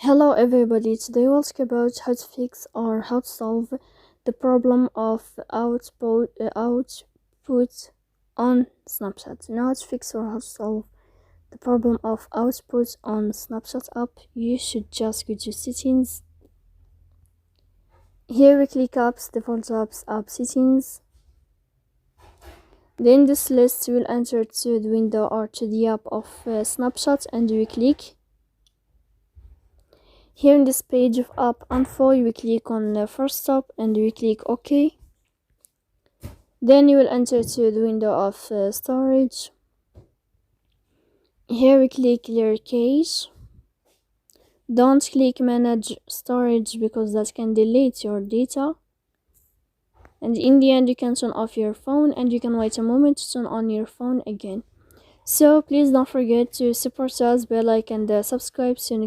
Hello everybody, today we'll talk about how to fix or how to solve the problem of output on Snapchat. Now, how to fix or how to solve the problem of output on Snapchat app, you should just go to settings. Here we click apps, default apps, app settings. Then this list will enter to the window or to the app of Snapchat, and we click. Here in this page of app info, we click on first stop and we click OK. Then you will enter to the window of storage. Here we click clear cache. Don't click manage storage because that can delete your data. And in the end, you can turn off your phone and you can wait a moment to turn on your phone again. So please don't forget to support us, bell like and subscribe soon.